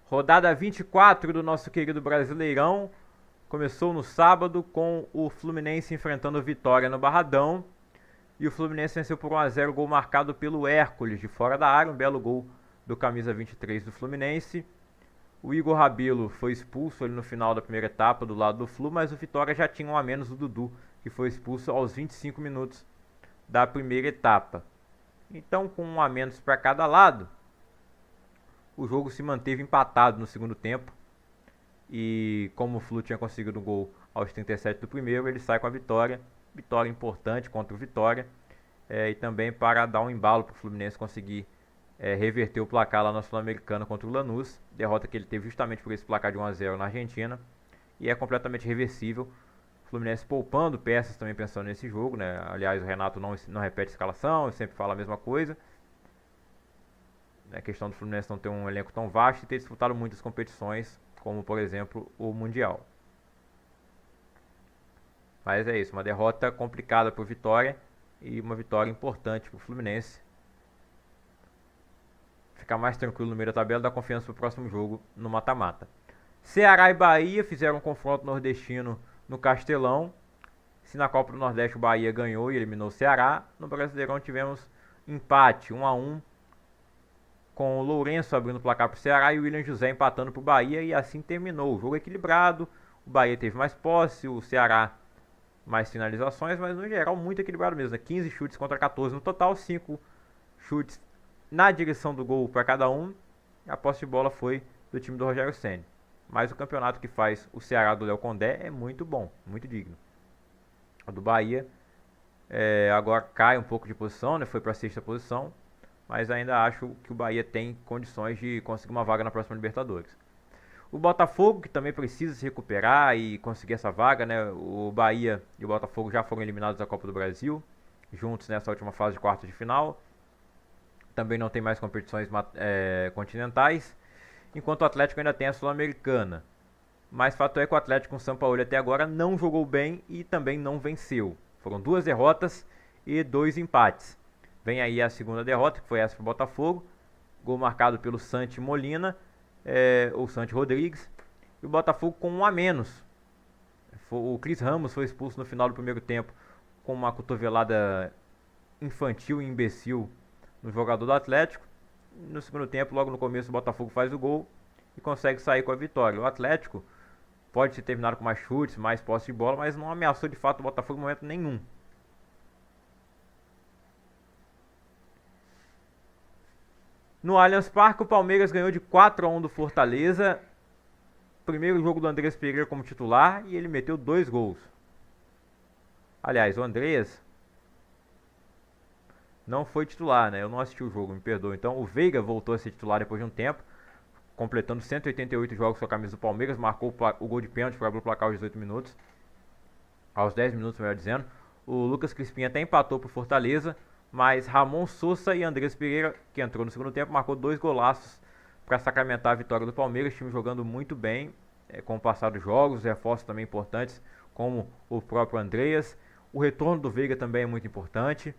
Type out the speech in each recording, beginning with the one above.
Rodada 24 do nosso querido Brasileirão. Começou no sábado com o Fluminense enfrentando o Vitória no Barradão. E o Fluminense venceu por 1 a 0, gol marcado pelo Hércules de fora da área. Um belo gol do camisa 23 do Fluminense. O Igor Rabelo foi expulso ali no final da primeira etapa do lado do Flu, mas o Vitória já tinha um a menos do Dudu, que foi expulso aos 25 minutos da primeira etapa. Então, com um a menos para cada lado, o jogo se manteve empatado no segundo tempo. E como o Flu tinha conseguido um gol aos 37 do primeiro, ele sai com a vitória. Vitória importante contra o Vitória. E também para dar um embalo para o Fluminense conseguir reverter o placar lá na Sul-Americana contra o Lanús. Derrota que ele teve justamente por esse placar de 1 a 0 na Argentina. E é completamente reversível. O Fluminense poupando peças também pensando nesse jogo, né? Aliás, o Renato não repete a escalação, sempre fala a mesma coisa. A questão do Fluminense não ter um elenco tão vasto e ter disputado muitas competições, como por exemplo o Mundial. Mas é isso, uma derrota complicada para o Vitória e uma vitória importante para o Fluminense. Ficar mais tranquilo no meio da tabela, dar confiança para o próximo jogo no mata-mata. Ceará e Bahia fizeram um confronto nordestino no Castelão. Se na Copa do Nordeste o Bahia ganhou e eliminou o Ceará, no Brasileirão tivemos empate 1 a 1, com o Lourenço abrindo o placar para o Ceará e o William José empatando para o Bahia, e assim terminou. O jogo equilibrado, o Bahia teve mais posse, o Ceará mais finalizações, mas no geral muito equilibrado mesmo, né? 15 chutes contra 14 no total, 5 chutes na direção do gol para cada um. A posse de bola foi do time do Rogério Ceni. Mas o campeonato que faz o Ceará do Léo Condé é muito bom, muito digno. O do Bahia agora cai um pouco de posição, né? Foi para a sexta posição, mas ainda acho que o Bahia tem condições de conseguir uma vaga na próxima Libertadores. O Botafogo, que também precisa se recuperar e conseguir essa vaga, né? O Bahia e o Botafogo já foram eliminados da Copa do Brasil, juntos nessa última fase de quartas de final. Também não tem mais competições continentais, enquanto o Atlético ainda tem a Sul-Americana. Mas fato é que o Atlético com o Sampaoli até agora não jogou bem e também não venceu. Foram 2 derrotas e 2 empates. Vem aí a segunda derrota, que foi essa para o Botafogo. Gol marcado pelo Santi Molina, ou Santi Rodrigues. E o Botafogo com 1 a menos. O Cris Ramos foi expulso no final do primeiro tempo com uma cotovelada infantil e imbecil no jogador do Atlético. No segundo tempo, logo no começo, o Botafogo faz o gol e consegue sair com a vitória. O Atlético pode ter terminado com mais chutes, mais posse de bola, mas não ameaçou de fato o Botafogo em momento nenhum. No Allianz Parque, o Palmeiras ganhou de 4 a 1 do Fortaleza. Primeiro jogo do Andrés Pereira como titular e ele meteu 2 gols. Aliás, o Andrés não foi titular, né? Eu não assisti o jogo, me perdoa. Então o Veiga voltou a ser titular depois de um tempo, completando 188 jogos com a camisa do Palmeiras, marcou o gol de pênalti para abrir o placar aos 18 minutos. Aos 10 minutos, melhor dizendo. O Lucas Crispim até empatou para o Fortaleza, mas Ramon Sousa e Andrés Pereira, que entrou no segundo tempo, marcou 2 golaços para sacramentar a vitória do Palmeiras. O time jogando muito bem com o passar dos jogos, reforços também importantes, como o próprio Andreas. O retorno do Veiga também é muito importante.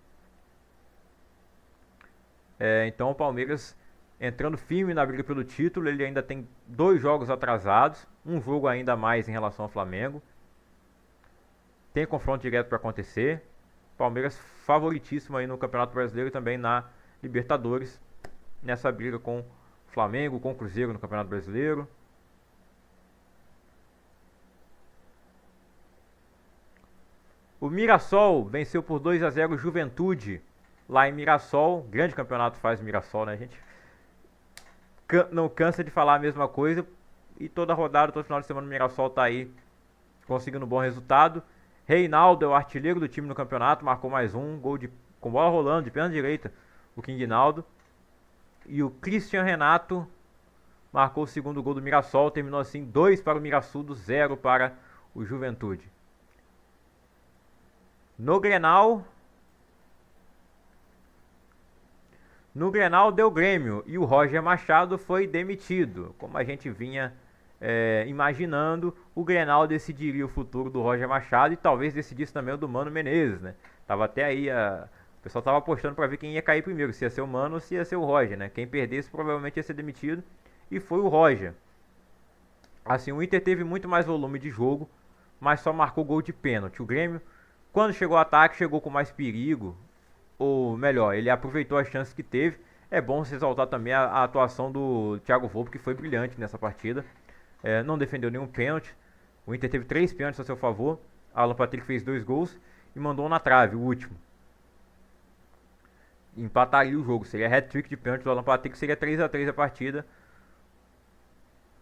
Então o Palmeiras entrando firme na briga pelo título. Ele ainda tem 2 jogos atrasados, um jogo ainda a mais em relação ao Flamengo. Tem confronto direto para acontecer. Palmeiras favoritíssimo aí no Campeonato Brasileiro e também na Libertadores, nessa briga com o Flamengo, com o Cruzeiro no Campeonato Brasileiro. O Mirassol venceu por 2 a 0 o Juventude lá em Mirassol. Grande campeonato faz o Mirassol, né? A gente não cansa de falar a mesma coisa. E toda rodada, todo final de semana o Mirassol tá aí conseguindo um bom resultado. Reinaldo é o artilheiro do time no campeonato, marcou mais um gol com bola rolando de perna direita, o Quingnaldo. E o Cristian Renato marcou o segundo gol do Mirassol, terminou assim 2 para o Mirassol, 0 para o Juventude. No Grenal deu Grêmio e o Roger Machado foi demitido. Como a gente vinha imaginando, o Grenal decidiria o futuro do Roger Machado e talvez decidisse também o do Mano Menezes, né? Tava até aí, o pessoal tava apostando para ver quem ia cair primeiro, se ia ser o Mano ou se ia ser o Roger, né? Quem perdesse provavelmente ia ser demitido e foi o Roger. Assim, o Inter teve muito mais volume de jogo, mas só marcou gol de pênalti. O Grêmio, quando chegou ao ataque, chegou com mais perigo, ou melhor, ele aproveitou as chances que teve. É bom se exaltar também a atuação do Thiago Volpe, que foi brilhante nessa partida. Não defendeu nenhum pênalti. O Inter teve 3 pênaltis a seu favor. Alan Patrick fez 2 gols e mandou um na trave, o último. Empataria o jogo, seria hat-trick de pênalti do Alan Patrick, seria 3-3 a partida.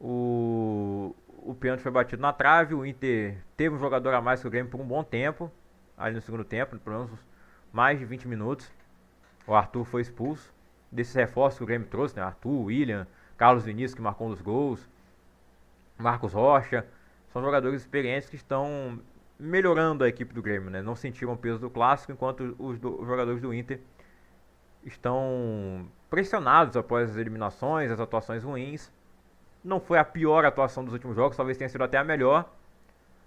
O pênalti foi batido na trave, o Inter teve um jogador a mais que o Grêmio por um bom tempo, ali no segundo tempo, pelo menos mais de 20 minutos. O Arthur foi expulso. Desses reforços que o Grêmio trouxe, né? Arthur, William, Carlos Vinícius, que marcou um dos gols, Marcos Rocha, são jogadores experientes que estão melhorando a equipe do Grêmio, né? Não sentiram o peso do clássico, enquanto os jogadores do Inter estão pressionados após as eliminações, as atuações ruins. Não foi a pior atuação dos últimos jogos, talvez tenha sido até a melhor,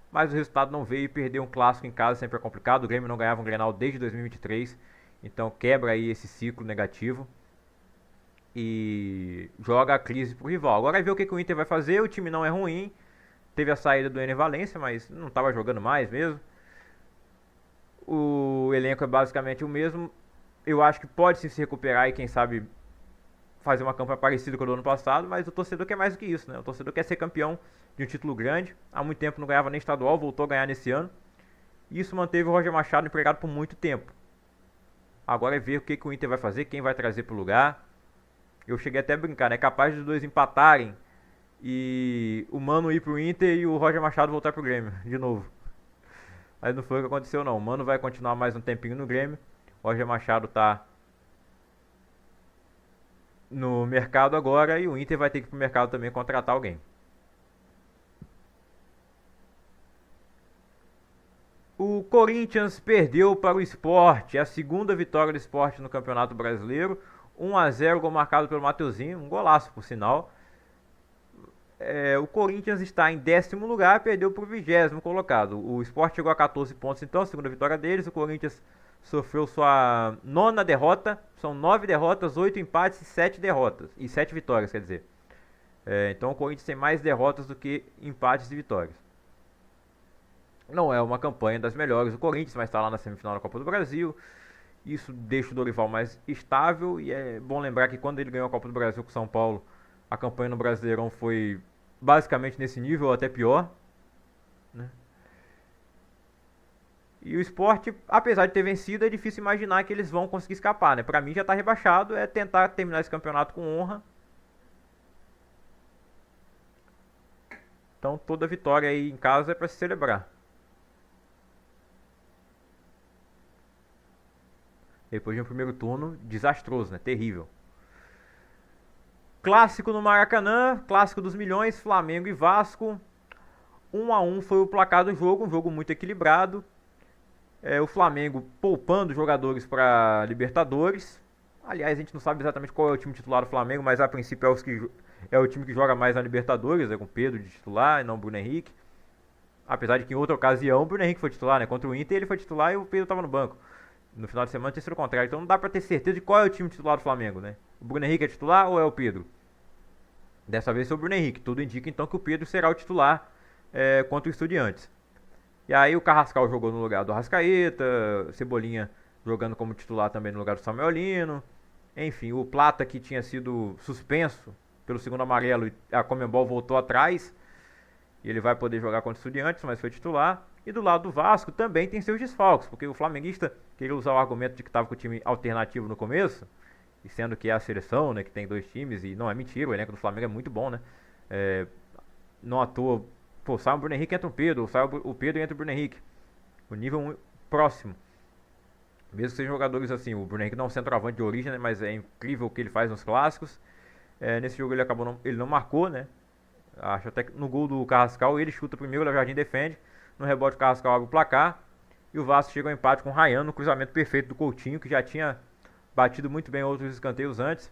mas o resultado não veio e perder um clássico em casa sempre é complicado. O Grêmio não ganhava um Grenal desde 2023, então quebra aí esse ciclo negativo e joga a crise pro rival. Agora vai ver o que o Inter vai fazer. O time não é ruim, teve a saída do Ener Valencia, mas não estava jogando mais mesmo. O elenco é basicamente o mesmo. Eu acho que pode sim se recuperar e quem sabe fazer uma campanha parecida com a do ano passado, mas o torcedor quer mais do que isso, né? O torcedor quer ser campeão de um título grande. Há muito tempo não ganhava nem estadual, voltou a ganhar nesse ano. E isso manteve o Roger Machado empregado por muito tempo. Agora é ver o que o Inter vai fazer, quem vai trazer pro lugar. Eu cheguei até a brincar, né? Capaz dos dois empatarem e o Mano ir pro Inter e o Roger Machado voltar pro Grêmio de novo. Mas não foi o que aconteceu não. O Mano vai continuar mais um tempinho no Grêmio. O Roger Machado tá no mercado agora e o Inter vai ter que ir pro mercado também contratar alguém. O Corinthians perdeu para o Sport, a segunda vitória do Sport no Campeonato Brasileiro. 1-0, gol marcado pelo Mateuzinho, um golaço por sinal. O Corinthians está em 10º lugar, perdeu para o 20º colocado. O Sport chegou a 14 pontos então, a segunda vitória deles. O Corinthians sofreu sua 9ª derrota, são 9 derrotas, 8 empates e 7 derrotas. E 7 vitórias, quer dizer. Então o Corinthians tem mais derrotas do que empates e vitórias. Não é uma campanha das melhores do Corinthians, mas está lá na semifinal da Copa do Brasil. Isso deixa o Dorival mais estável e é bom lembrar que quando ele ganhou a Copa do Brasil com o São Paulo, a campanha no Brasileirão foi basicamente nesse nível ou até pior, né? E o Sport, apesar de ter vencido, é difícil imaginar que eles vão conseguir escapar, né? Pra mim já tá rebaixado, é tentar terminar esse campeonato com honra. Então toda vitória aí em casa é pra se celebrar. Depois de um primeiro turno desastroso, né? Terrível. Clássico no Maracanã, clássico dos milhões, Flamengo e Vasco. 1-1 foi o placar do jogo, um jogo muito equilibrado. O Flamengo poupando jogadores para Libertadores. Aliás, a gente não sabe exatamente qual é o time titular do Flamengo, mas a princípio é o time que joga mais na Libertadores, com Pedro de titular e não o Bruno Henrique. Apesar de que em outra ocasião o Bruno Henrique foi titular, né? Contra o Inter ele foi titular e o Pedro estava no banco. No final de semana tinha sido o contrário, então não dá pra ter certeza de qual é o time titular do Flamengo, né? O Bruno Henrique é titular ou é o Pedro? Dessa vez foi o Bruno Henrique, tudo indica então que o Pedro será o titular contra o Estudiantes. E aí o Carrascal jogou no lugar do Arrascaeta, Cebolinha jogando como titular também no lugar do Samuel Lino. Enfim, o Plata que tinha sido suspenso pelo segundo amarelo, a Conmebol voltou atrás. E ele vai poder jogar contra o Estudiantes, mas foi titular. E do lado do Vasco também tem seus desfalques, porque o flamenguista queria usar o argumento de que estava com o time alternativo no começo, e sendo que é a seleção, né, que tem 2 times, e não é mentira, o elenco do Flamengo é muito bom, né? Não à toa, pô, sai o Bruno Henrique, entra o Pedro, sai o Pedro e entra o Bruno Henrique. O nível próximo. Mesmo que sejam jogadores assim, o Bruno Henrique não é um centroavante de origem, né, mas é incrível o que ele faz nos clássicos. Nesse jogo ele não marcou, né? Acho até que no gol do Carrascal ele chuta primeiro, o Jardim defende. No rebote o Carrascal abre o placar. E o Vasco chega ao empate com o Rayano, no cruzamento perfeito do Coutinho, que já tinha batido muito bem outros escanteios antes.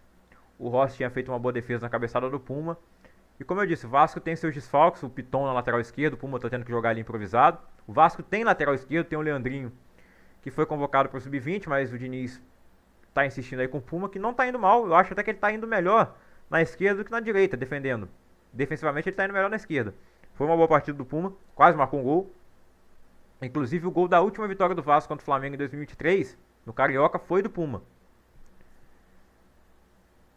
O Rossi tinha feito uma boa defesa na cabeçada do Puma. E como eu disse, o Vasco tem seus desfalques, o Piton na lateral esquerda, o Puma tá tendo que jogar ali improvisado. O Vasco tem lateral esquerdo, tem o Leandrinho, que foi convocado para o Sub-20, mas o Diniz tá insistindo aí com o Puma, que não tá indo mal. Eu acho até que ele tá indo melhor na esquerda do que na direita, defendendo. Defensivamente ele tá indo melhor na esquerda. Foi uma boa partida do Puma, quase marcou um gol. Inclusive o gol da última vitória do Vasco contra o Flamengo em 2023, no Carioca, foi do Puma.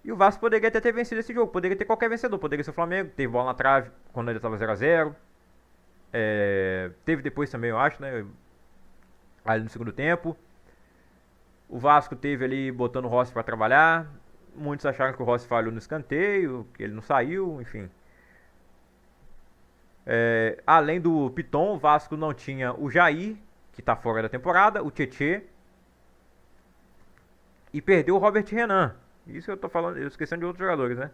E o Vasco poderia até ter vencido esse jogo, poderia ter qualquer vencedor, poderia ser o Flamengo, teve bola na trave quando ele estava 0x0. Teve depois também, eu acho, né? Ali no segundo tempo. O Vasco teve ali botando o Rossi para trabalhar. Muitos acharam que o Rossi falhou no escanteio, que ele não saiu, enfim. Além do Piton, o Vasco não tinha o Jair, que está fora da temporada, o Tietê. E perdeu o Robert Renan. Isso eu tô falando, eu esquecendo de outros jogadores, né?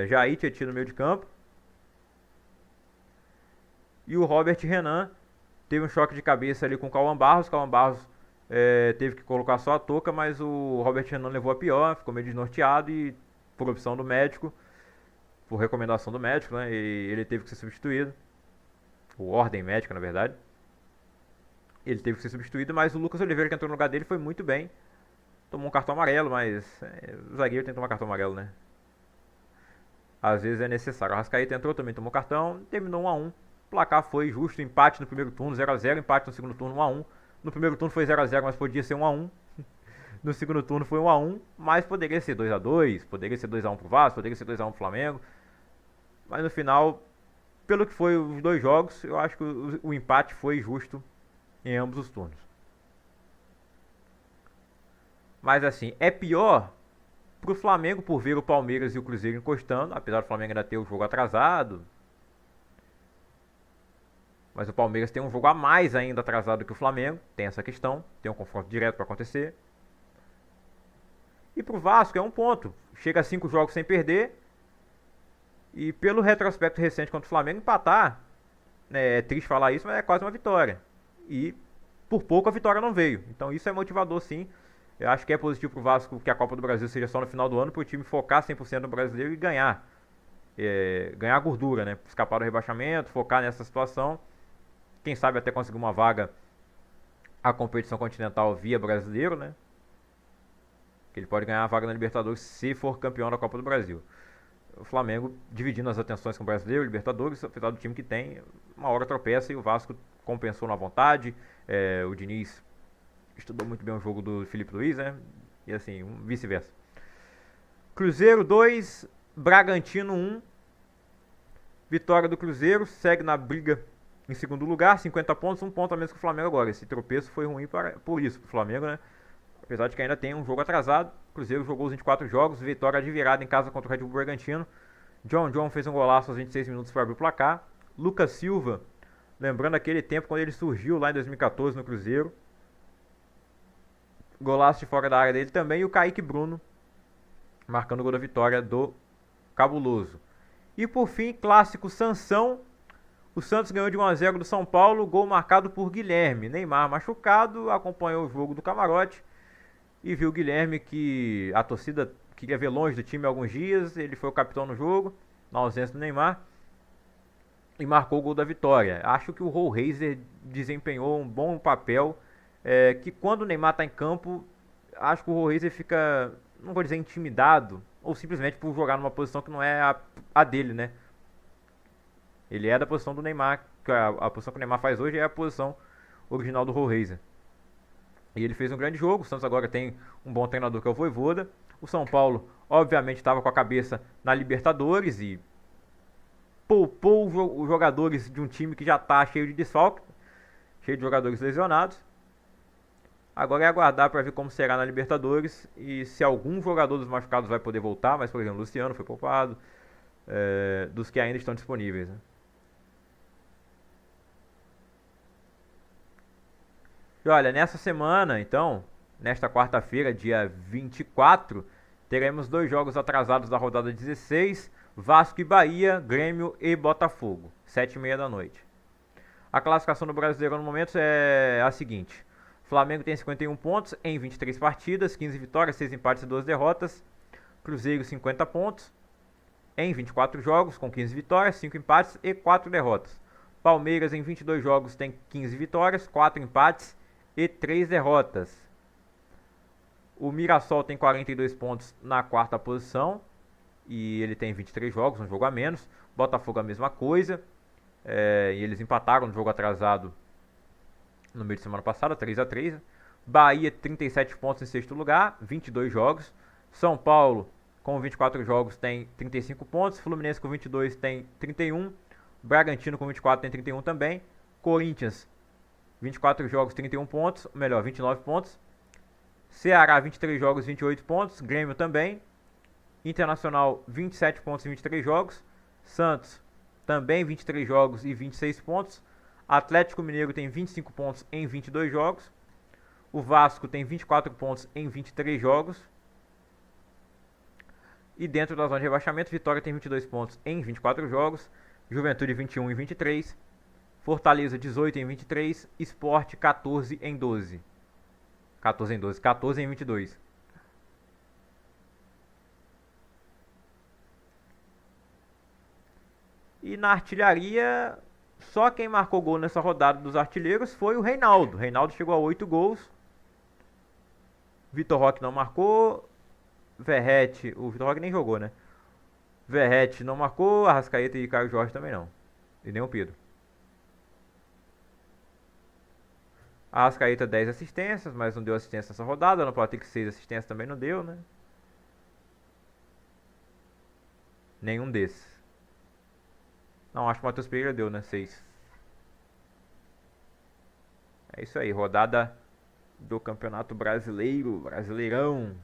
Jair, Tietê no meio de campo. E o Robert Renan teve um choque de cabeça ali com o Cauã Barros. Cauã Barros teve que colocar só a touca, mas o Robert Renan levou a pior, ficou meio desnorteado e por opção do médico, por recomendação do médico, né? E ele teve que ser substituído. Por ordem médica, na verdade. Ele teve que ser substituído, mas o Lucas Oliveira, que entrou no lugar dele, foi muito bem. Tomou um cartão amarelo, mas o zagueiro tem que tomar cartão amarelo, né? Às vezes é necessário. O Arrascaeta entrou, também tomou cartão, terminou 1x1. O placar foi justo, empate no primeiro turno, 0x0, empate no segundo turno, 1x1. No primeiro turno foi 0x0, mas podia ser 1x1. No segundo turno foi 1x1, mas poderia ser 2x2, poderia ser 2x1 pro Vasco, poderia ser 2x1 pro Flamengo. Mas no final, pelo que foi os dois jogos, eu acho que o empate foi justo em ambos os turnos. Mas assim, é pior pro Flamengo por ver o Palmeiras e o Cruzeiro encostando, apesar do Flamengo ainda ter o jogo atrasado. Mas o Palmeiras tem um jogo a mais ainda atrasado que o Flamengo, tem essa questão, tem um confronto direto para acontecer. E pro Vasco é um ponto, chega a 5 jogos sem perder. E pelo retrospecto recente contra o Flamengo, empatar, né, é triste falar isso, mas é quase uma vitória. E por pouco a vitória não veio, então isso é motivador sim. Eu acho que é positivo pro Vasco que a Copa do Brasil seja só no final do ano, para o time focar 100% no brasileiro e ganhar. Ganhar gordura, né? Escapar do rebaixamento, focar nessa situação. Quem sabe até conseguir uma vaga à competição continental via brasileiro, né? Que ele pode ganhar a vaga na Libertadores se for campeão da Copa do Brasil. O Flamengo dividindo as atenções com o brasileiro, Libertadores, apesar do time que tem, uma hora tropeça e o Vasco compensou na vontade. O Diniz estudou muito bem o jogo do Felipe Luiz, né? E assim, vice-versa. Cruzeiro 2, Bragantino 1. Vitória do Cruzeiro, segue na briga em segundo lugar, 50 pontos, 1 ponto a menos que o Flamengo agora. Esse tropeço foi ruim por isso, pro Flamengo, né? Apesar de que ainda tem um jogo atrasado. O Cruzeiro jogou os 24 jogos, vitória de virada em casa contra o Red Bull Bragantino. John fez um golaço aos 26 minutos para abrir o placar. Lucas Silva, lembrando aquele tempo quando ele surgiu lá em 2014 no Cruzeiro. Golaço de fora da área dele também. E o Kaique Bruno marcando o gol da vitória do Cabuloso. E por fim, clássico Sansão. O Santos ganhou de 1x0 do São Paulo. Gol marcado por Guilherme. Neymar machucado, acompanhou o jogo do camarote. E viu o Guilherme que a torcida queria ver longe do time há alguns dias. Ele foi o capitão no jogo, na ausência do Neymar. E marcou o gol da vitória. Acho que o Rollraiser desempenhou um bom papel. Que quando o Neymar está em campo, acho que o Rollraiser fica, não vou dizer intimidado, ou simplesmente por jogar numa posição que não é a dele, né? Ele é da posição do Neymar, que a posição que o Neymar faz hoje é a posição original do Rollraiser. E ele fez um grande jogo. O Santos agora tem um bom treinador que é o Vojvoda. O São Paulo, obviamente, estava com a cabeça na Libertadores e poupou os jogadores de um time que já está cheio de desfalque, cheio de jogadores lesionados. Agora é aguardar para ver como será na Libertadores e se algum jogador dos machucados vai poder voltar. Mas, por exemplo, o Luciano foi poupado, dos que ainda estão disponíveis, né? E olha, nessa semana, então, nesta quarta-feira, dia 24, teremos 2 jogos atrasados da rodada 16, Vasco e Bahia, Grêmio e Botafogo, 7h30 da noite. A classificação do Brasileiro no momento é a seguinte: Flamengo tem 51 pontos em 23 partidas, 15 vitórias, 6 empates e 2 derrotas. Cruzeiro 50 pontos em 24 jogos, com 15 vitórias, 5 empates e 4 derrotas. Palmeiras em 22 jogos tem 15 vitórias, 4 empates e 3 derrotas. O Mirassol tem 42 pontos na quarta posição, e ele tem 23 jogos, um jogo a menos. Botafogo a mesma coisa, e eles empataram no jogo atrasado no meio de semana passada, 3-3. Bahia 37 pontos em sexto lugar, 22 jogos. São Paulo com 24 jogos tem 35 pontos, Fluminense com 22 tem 31, Bragantino com 24 tem 31 também, Corinthians 24 jogos 31 pontos, melhor 29 pontos, Ceará 23 jogos 28 pontos, Grêmio também, Internacional 27 pontos em 23 jogos, Santos também 23 jogos e 26 pontos, Atlético Mineiro tem 25 pontos em 22 jogos, o Vasco tem 24 pontos em 23 jogos. E dentro da zona de rebaixamento, Vitória tem 22 pontos em 24 jogos, Juventude 21 em 23, Fortaleza 18 em 23, Sport 14 em 12. 14 em 12, 14 em 22. E na artilharia, só quem marcou gol nessa rodada dos artilheiros foi o Reinaldo. Reinaldo chegou a 8 gols. Vitor Roque não marcou. Verratti, o Vitor Roque nem jogou, né? Verratti não marcou, Arrascaeta e Caio Jorge também não. E nem o Pedro. Arrascaeta 10 assistências, mas não deu assistência nessa rodada. No Patrick 6 assistências também não deu, né? Nenhum desses. Não, acho que o Matheus Pereira deu, né? 6. É isso aí, rodada do Campeonato Brasileiro, Brasileirão.